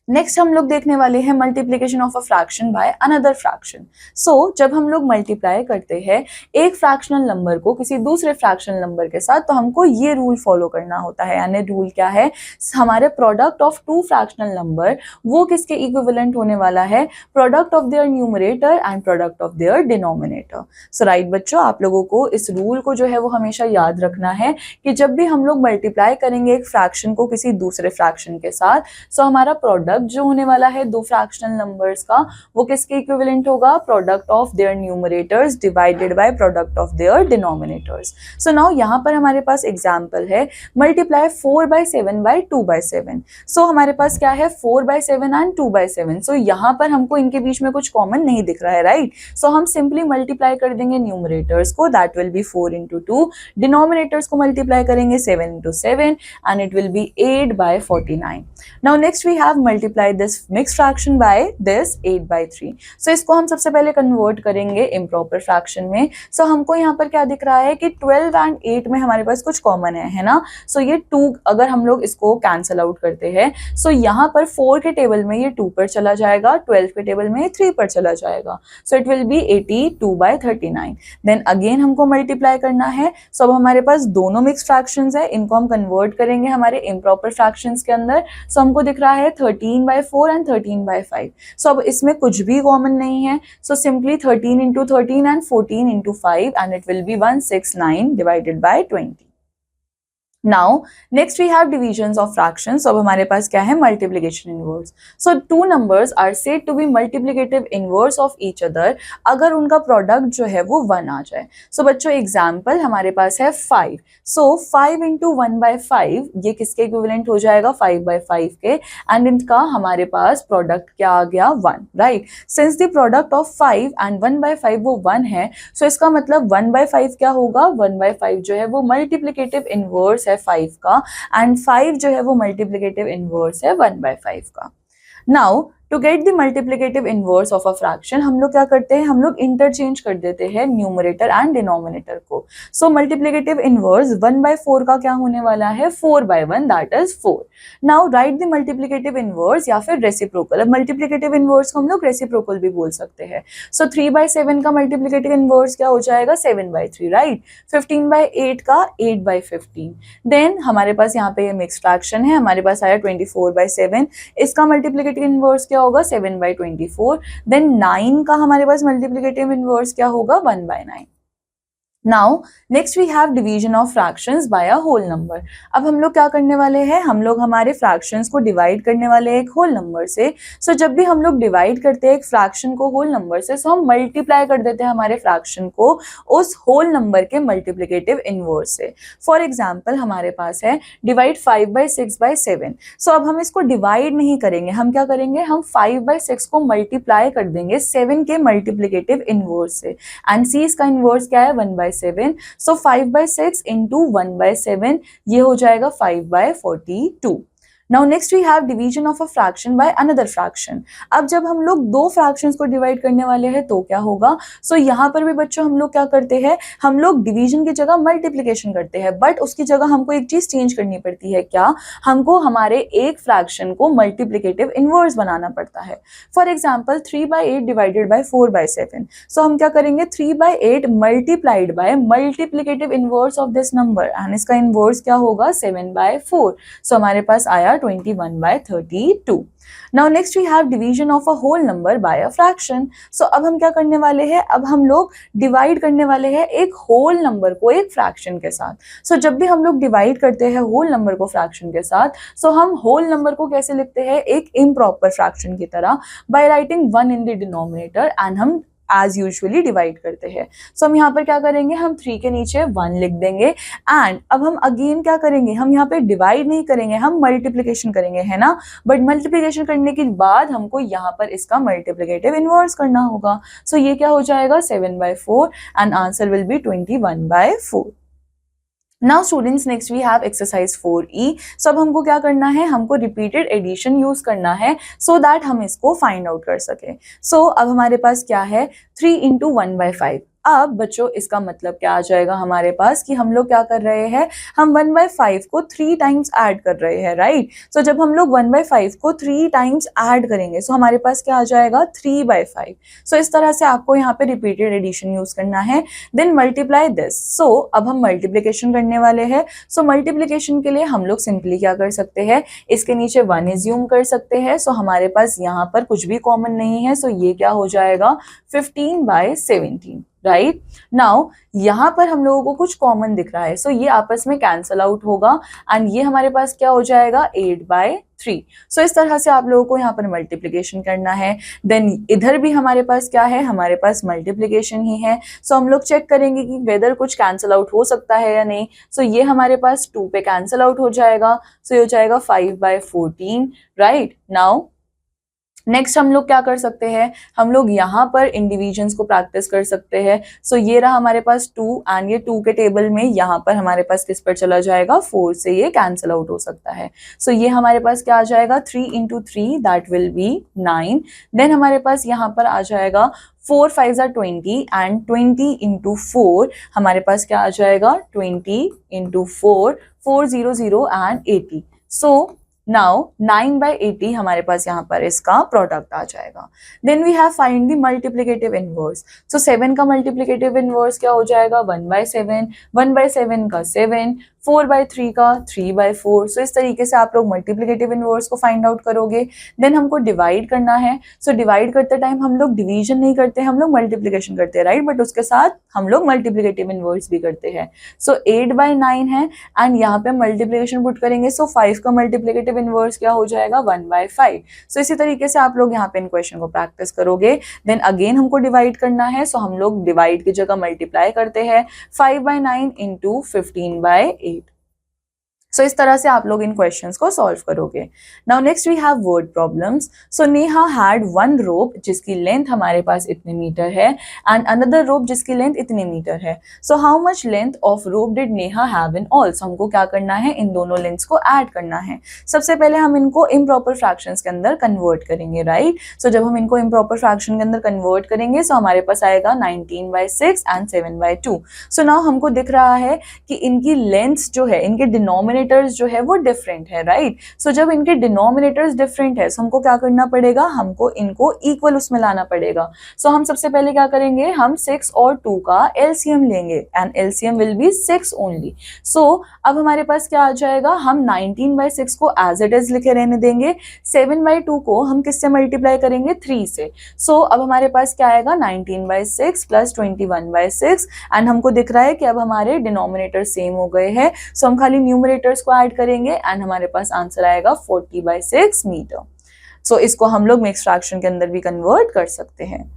नेक्स्ट हम लोग देखने वाले हैं multiplication of a fraction by another fraction. So जब हम लोग मल्टीप्लाई करते हैं एक फ्रैक्शनल नंबर को किसी दूसरे फ्रैक्शनल नंबर के साथ तो हमको ये रूल फॉलो करना होता है, यानी रूल क्या है, हमारे प्रोडक्ट ऑफ 2 फ्रैक्शनल नंबर वो किसके इक्विवेलेंट होने वाला है, product of their numerator and product of their denominator. So right बच्चों, आप लोगों को इस रूल को जो है वो हमेशा याद रखना है कि जब भी हम लोग मल्टीप्लाई करेंगे एक फ्रैक्शन को किसी दूसरे फ्रैक्शन के साथ सो हमारा प्रोडक्ट जो होने वाला है 2 फ्रैक्शनल नंबर्स का वो किसके इक्विवेलेंट होगा, product of their numerators divided by product of their denominators. So now यहाँ पर हमारे पास एग्जांपल है मल्टीप्लाई 4/7 by 2/7। सो हमारे पास क्या है 4/7 एंड 2/7। सो यहाँ पर हमको इनके बीच में कुछ कॉमन नहीं दिख रहा है, राइट। सो हम सिंपली मल्टीप्लाई कर देंगे न्यूमरेटर्स को, दैट विल बी 4 × 2, डिनोमिनेटर्स को मल्टीप्लाई करेंगे 7 × 7 and it will be 8/49। Now next we have multiply this mix fraction by this 8/3। So इसको हम सबसे पहले कन्वर्ट करेंगे इम्प्रॉपर फ्रैक्शन में। सो हमको यहाँ पर क्या दिख रहा है कि 12 एंड 8 में हमारे पास कुछ कॉमन है ना। सो ये 2 अगर हम लोग इसको कैंसल आउट करते हैं सो यहाँ पर 4 के टेबल में ये 2 पर चला जाएगा, 12 के टेबल में 3 पर चला जाएगा, so it will be 82/39। Then again हमको मल्टीप्लाई करना है। सो अब हमारे पास दोनों मिक्स फ्रैक्शंस है, इनको हम कन्वर्ट करेंगे हमारे इम्प्रॉपर फ्रैक्शंस के अंदर। सो हमको दिख रहा है 13 13/4 एंड 13/5। सो अब इसमें कुछ भी कॉमन नहीं है, so simply 13 into 13 and 14 into 5 and it will B 169 divided by 20. Now next we have divisions of fractions. So अब हमारे पास क्या है, multiplication inverse. So two numbers are said to be multiplicative inverse of each other अगर उनका product जो है वो 1 आ जाए. So बच्चों example हमारे पास है 5. So 5 into 1/5 ये किसके equivalent हो जाएगा, 5/5 के, and इनका हमारे पास product क्या आ गया, 1, right? Since the product of 5 and 1/5 वो 1 है, so इसका मतलब 1/5 क्या होगा, 1/5 जो है वो multiplicative inverse 5 का, एंड 5 जो है वो मल्टीप्लिकेटिव इनवर्स है 1/5 का. Now to get the multiplicative inverse of a fraction हम लोग क्या करते हैं, हम लोग इंटरचेंज कर देते हैं न्यूमरेटर एंड डिनोमिनेटर को. सो मल्टीप्लिकेटिव इनवर्स 1/4 का क्या होने वाला है, 4/1, that is 4. Now right the multiplicative inverse या फिर रेसिप्रोकल. अब मल्टीप्लिकेटिव इनवर्स को हम लोग रेसिप्रोकल भी बोल सकते हैं. सो 3/7 का मल्टीप्लिकेटिव इनवर्स क्या हो जाएगा, 7/3, राइट. 15/8 का 8/15. देन हमारे पास यहाँ पे मिक्स फ्रैक्शन है, हमारे पास आया 24/7, इसका मल्टीप्लिकेटिव इनवर्स क्या होगा, 7/24. देन 9 का हमारे पास मल्टीप्लिकेटिव इनवर्स क्या होगा, 1/9. Now next we have division of fractions by a whole number. अब हम लोग क्या करने वाले हैं, हम लोग हमारे फ्रैक्शंस को डिवाइड करने वाले हैं एक होल नंबर से. सो जब भी हम लोग डिवाइड करते हैं एक फ्रैक्शन को होल नंबर से, सो हम मल्टीप्लाई कर देते हैं हमारे फ्रैक्शन को उस होल नंबर के मल्टीप्लिकेटिव इनवर्स से. फॉर एग्जाम्पल हमारे पास है डिवाइड 5/6/7. सो अब हम इसको डिवाइड नहीं करेंगे, हम क्या करेंगे, हम 5/6 को मल्टीप्लाई कर देंगे 7 के मल्टीप्लिकेटिव इनवर्स से, एंड सी इसका इनवर्स क्या है, 1/7. So 5/6 into 1/7 ये हो जाएगा 5/42. Now next we have division of a fraction by another fraction. अब जब हम लोग दो fractions को divide करने वाले हैं तो क्या होगा, so यहाँ पर भी बच्चों हम लोग क्या करते हैं, हम लोग division की जगह multiplication करते हैं, but उसकी जगह हमको एक चीज change करनी पड़ती है, क्या, हमको हमारे एक fraction को multiplicative inverse बनाना पड़ता है. For example 3/8 divided by 4/7. So हम क्या करेंगे, 3/8 multiplied by multiplicative inverse of this number, and इसका inverse क्या होगा, 7/4. So हमारे पास आया 21/32. Now next we have division of a whole number by a fraction. So अब हम क्या करने वाले हैं, अब हम लोग डिवाइड करने वाले हैं एक होल नंबर को एक फ्रैक्शन के साथ. So जब भी हम लोग डिवाइड करते हैं होल नंबर को फ्रैक्शन के साथ, so हम होल नंबर को कैसे लिखते हैं, एक इम्प्रॉपर फ्रैक्शन की तरह, by writing 1 in the denominator, and हम एज यूजुअली डिवाइड करते हैं. सो हम यहाँ पर क्या करेंगे, हम 3 के नीचे 1 लिख देंगे, एंड अब हम अगेन क्या करेंगे, हम यहाँ पे डिवाइड नहीं करेंगे, हम मल्टीप्लिकेशन करेंगे, है ना. बट मल्टीप्लिकेशन करने के बाद हमको यहाँ पर इसका मल्टीप्लिकेटिव इनवर्स करना होगा. सो ये क्या हो जाएगा, 7/4, and answer will be 21/4. Now students next we have exercise 4E. So अब हमको क्या करना है, हमको रिपीटेड एडिशन यूज करना है सो दैट हम इसको फाइंड आउट कर सके. सो अब हमारे पास क्या है, 3 into 1/5. अब बच्चों इसका मतलब क्या आ जाएगा हमारे पास, कि हम लोग क्या कर रहे हैं, हम 1/5 को 3 टाइम्स ऐड कर रहे हैं, राइट. सो जब हम लोग 1/5 को 3 टाइम्स ऐड करेंगे, सो हमारे पास क्या आ जाएगा, 3/5. सो इस तरह से आपको यहाँ पे रिपीटेड एडिशन यूज करना है. Then multiply this. सो अब हम मल्टीप्लिकेशन करने वाले हैं. सो मल्टीप्लिकेशन के लिए हम लोग सिंपली क्या कर सकते हैं, इसके नीचे 1 एज्यूम कर सकते हैं. सो हमारे पास यहाँ पर कुछ भी कॉमन नहीं है, सो ये क्या हो जाएगा, 15/17. राइट. नाउ यहाँ पर हम लोगों को कुछ कॉमन दिख रहा है, सो ये आपस में कैंसल आउट होगा, एंड ये हमारे पास क्या हो जाएगा, 8/3. सो इस तरह से आप लोगों को यहाँ पर मल्टीप्लिकेशन करना है. देन इधर भी हमारे पास क्या है, हमारे पास मल्टीप्लिकेशन ही है. सो हम लोग चेक करेंगे कि वेदर कुछ कैंसल आउट हो सकता है या नहीं. सो ये हमारे पास 2 पे कैंसल आउट हो जाएगा, सो ये हो जाएगा 5/14. राइट. नाउ नेक्स्ट हम लोग क्या कर सकते हैं, हम लोग यहाँ पर इन डिविजन्स को प्रैक्टिस कर सकते हैं. सो ये रहा हमारे पास 2, एंड ये 2 के टेबल में यहाँ पर हमारे पास किस पर चला जाएगा, 4 से ये कैंसल आउट हो सकता है. सो ये हमारे पास क्या आ जाएगा, 3 into 3 that will be 9. Then हमारे पास यहाँ पर आ जाएगा 4 5s are 20, एंड 20 into 4 हमारे पास क्या आ जाएगा, 20 into 4, 400 and 80. सो नाउ 9/80 हमारे पास यहाँ पर इसका प्रोडक्ट आ जाएगा. Then we have find the multiplicative inverse. So 7 का मल्टीप्लिकेटिव इनवर्स क्या हो जाएगा, 1/7. 1/7 का 7, 4/3 का 3/4। सो इस तरीके से आप लोग मल्टीप्लिकेटिव इनवर्स को फाइंड आउट करोगे। देन हमको डिवाइड करना है। सो डिवाइड करते टाइम हम लोग डिवीजन नहीं करते, हम लोग मल्टीप्लिकेशन करते हैं, राइट, बट उसके साथ हम लोग मल्टीप्लिकेटिव इनवर्स भी करते हैं। सो 8/9 है एंड यहाँ पे मल्टीप्लिकेशन पुट करेंगे। सो 5 का मल्टीप्लिकेटिव इनवर्स क्या हो जाएगा, 1/5। सो इसी तरीके से आप लोग यहाँ पे इन क्वेश्चन को प्रैक्टिस करोगे। देन अगेन हमको डिवाइड करना है। सो हम लोग डिवाइड की जगह मल्टीप्लाई करते हैं, 5/9 इंटू 15/8। सो इस तरह से आप लोग इन क्वेश्चंस को सॉल्व करोगे। Now next we have word problems. So Neha had one rope जिसकी लेंथ हमारे पास इतने मीटर है एंड अनदर रोप जिसकी लेंथ इतने मीटर है। So how much length of rope did Neha have in all. So हमको क्या करना है, इन दोनों लेंथ्स को ऐड करना है। सबसे पहले हम इनको इम्प्रॉपर फ्रैक्शंस के अंदर कन्वर्ट करेंगे, राइट। सो जब हम इनको इम्प्रॉपर फ्रैक्शन के अंदर कन्वर्ट करेंगे सो हमारे पास आएगा 19/6 एंड 7/2। सो नाउ हमको दिख रहा है कि इनकी लेंथ्स जो है, इनके डिनोमिनेटर्स जो है वो डिफरेंट है, राइट। सो जब इनके डिनोमिनेटर्स डिफरेंट है सो हमको क्या करना पड़ेगा, हमको इनको इक्वल उसमें लाना पड़ेगा। सो हम सबसे पहले क्या करेंगे, हम 6 और 2 का एलसीएम लेंगे and LCM will be 6 only. So अब हमारे पास क्या आ जाएगा, हम 19/6 को एज इट इज लिखे रहने देंगे। 7/2 को हम किससे मल्टीप्लाई करेंगे, 3 से। सो अब हमारे पास क्या आएगा, 19/6 प्लस 21/6 एंड हमको दिख रहा है कि अब हमारे डिनोमिनेटर सेम हो गए हैं। सो हम खाली न्यूमरेटर्स को ऐड करेंगे एंड हमारे पास आंसर आएगा 40/6 मीटर। सो इसको हम लोग मिक्स्ड फ्रैक्शन के अंदर भी कन्वर्ट कर सकते हैं।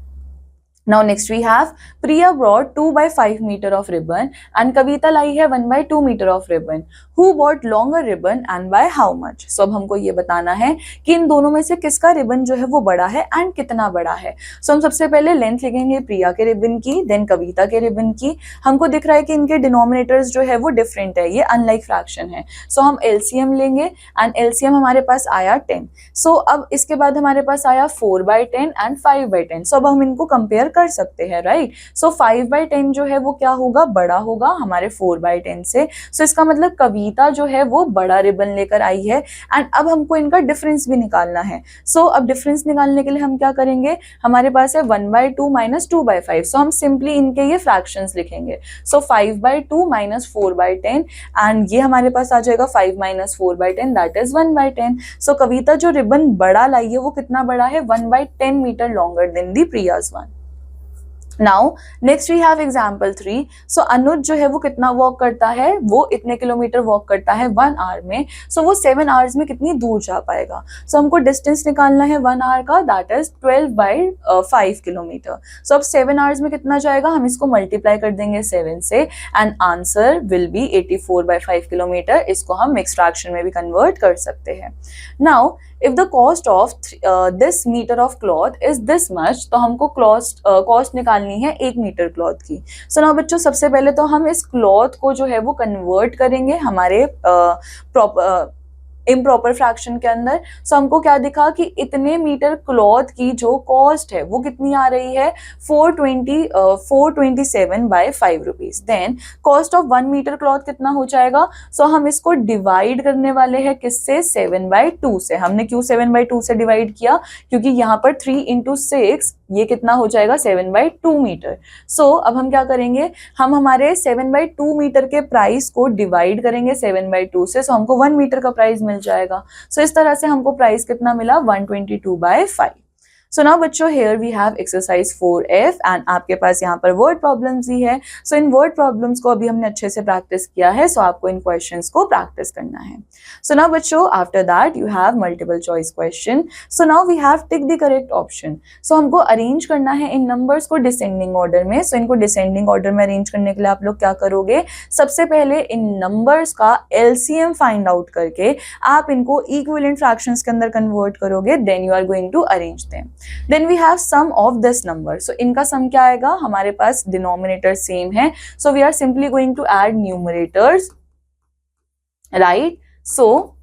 Now next we have Priya brought 2/5 meter of ribbon and Kavita लाई है 1/2 meter of ribbon. Who bought longer ribbon and by how much? So अब हमको ये बताना है कि इन दोनों में से किसका रिबन जो है वो बड़ा है एंड कितना बड़ा है। So हम सबसे पहले लेंथ लिखेंगे प्रिया के रिबन की, देन कविता के रिबन की। हमको दिख रहा है कि इनके डिनोमिनेटर्स जो है वो डिफरेंट है, ये अनलाइक फ्रैक्शन है। सो हम एलसीएम लेंगे एंड एलसीएम हमारे पास आया 10। सो अब इसके बाद हमारे पास आया 4/10 एंड 5/10। सो अब हम इनको कंपेयर कर सकते हैं, राइट। सो 5/10 जो है वो क्या होगा, बड़ा होगा हमारे 4/10 से। सो इसका मतलब कविता जो है वो बड़ा रिबन लेकर आई है एंड अब हमको इनका डिफरेंस भी निकालना है। सो अब डिफरेंस निकालने के लिए हम क्या करेंगे, हमारे पास है 1/2 माइनस 2/5। सो हम सिंपली इनके ये फ्रैक्शंस लिखेंगे। सो 5/2 माइनस 4/10 एंड ये हमारे पास आ जाएगा 5 माइनस 4/10 दैट इज 1/10। सो कविता जो रिबन बड़ा लाई है वो कितना बड़ा है, 1/10 metre longer than the Priya's one. Now next we have example 3। सो अनुज जो है वो कितना वॉक करता है, वो इतने किलोमीटर वॉक करता है 1 आवर में। सो वो 7 आवर्स में कितनी दूर जा पाएगा। सो हमको डिस्टेंस निकालना है 1 आवर का, दैट इज 12/5 किलोमीटर। सो अब 7 आवर्स में कितना जाएगा, हम इसको मल्टीप्लाई कर देंगे 7 से and answer will B 84/5 kilometre. इसको हम मिक्स्ड फ्रैक्शन में भी कन्वर्ट कर सकते हैं। Now if the cost of this metre of cloth is this much, तो हमको कॉस्ट निकालनी है 1 मीटर क्लॉथ की। सो नाउ बच्चों सबसे पहले तो हम इस क्लॉथ को जो है वो कन्वर्ट करेंगे हमारे इम्प्रॉपर फ्रैक्शन के अंदर। सो हमको क्या दिखा कि इतने मीटर क्लॉथ की जो कॉस्ट है वो कितनी आ रही है, 427/5 rupees. Then cost of 1 metre cloth कितना हो जाएगा। सो हम इसको डिवाइड करने वाले हैं किससे, 7/2 से। हमने क्यों 7/2 से डिवाइड किया, क्योंकि यहाँ पर 3 × 6 ये कितना हो जाएगा, 7/2 मीटर। सो अब हम क्या करेंगे, हम हमारे 7/2 मीटर के प्राइस को डिवाइड करेंगे 7/2 से। सो हमको 1 मीटर का प्राइस मिल जाएगा। सो इस तरह से हमको प्राइस कितना मिला, 122/5। सो नाउ बच्चों here we have exercise 4F and आपके पास यहाँ पर वर्ड प्रॉब्लम्स ही है। सो इन वर्ड प्रॉब्लम्स को अभी हमने अच्छे से प्रैक्टिस किया है। सो आपको इन क्वेश्चंस को प्रैक्टिस करना है। सो नाउ बच्चों after that you have multiple choice question. So now we have tick the correct option. So हमको अरेंज करना है इन नंबर्स को डिसेंडिंग ऑर्डर में। सो इनको डिसेंडिंग ऑर्डर में अरेंज करने के लिए आप लोग क्या करोगे, सबसे पहले इन नंबर्स का एलसीएम फाइंड आउट करके आप इनको इक्विवेलेंट फ्रैक्शंस के अंदर कन्वर्ट करोगे। Then you are going to arrange them. Then we have sum of this number. So इनका सम क्या आएगा, हमारे पास डिनोमिनेटर सेम है। So we are simply going to add numerators, right? So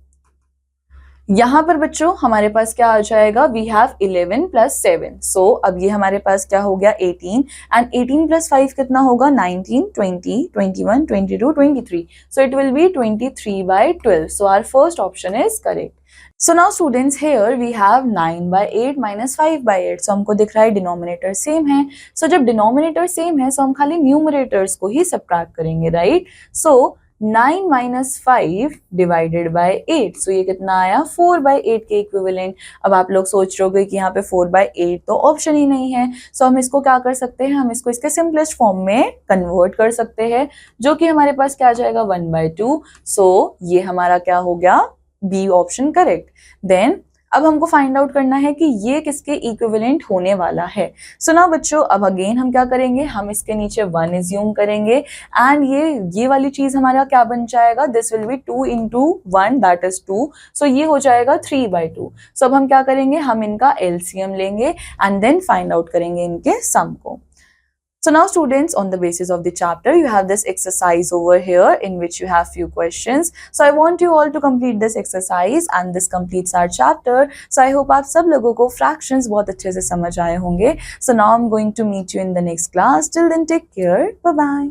यहाँ पर बच्चों हमारे पास क्या आ जाएगा, we have 11 + 7. So अब ये हमारे पास क्या हो गया 18 and 18 + 5 कितना होगा 19, 20, 21, 22, 23. So it will be 23/12. So our first option is correct. So now students here we have 9/8 minus 5/8. So हमको दिख रहा है डिनोमिनेटर सेम है। So जब डिनोमिनेटर सेम है so हम खाली न्यूमरेटर्स को ही सब्ट्रैक्ट करेंगे, right. So 9 minus 5 divided by 8, सो ये कितना आया 4/8 के इक्विवेलेंट। अब आप लोग सोच रहे होगे कि यहाँ पे 4/8 तो ऑप्शन ही नहीं है, सो हम इसको क्या कर सकते हैं, हम इसको इसके सिंपलेस्ट फॉर्म में कन्वर्ट कर सकते हैं, जो कि हमारे पास क्या आ जाएगा 1/2। सो ये हमारा क्या हो गया, बी ऑप्शन करेक्ट। देन अब हमको फाइंड आउट करना है कि ये किसके इक्विवेलेंट होने वाला है। सो नाउ बच्चों, अब अगेन हम क्या करेंगे, हम इसके नीचे 1 एज्यूम करेंगे एंड ये वाली चीज हमारा क्या बन जाएगा, this will be 2 into 1 that is 2, सो ये हो जाएगा 3/2। सो अब हम क्या करेंगे, हम इनका एलसीएम लेंगे एंड देन फाइंड आउट करेंगे इनके सम को। So now students, on the basis of the chapter, you have this exercise over here in which you have few questions. So I want you all to complete this exercise and this completes our chapter. So I hope आप सब लोगों को fractions बहुत अच्छे से समझ आए होंगे. So now I'm going to meet you in the next class. Till then, take care. Bye bye.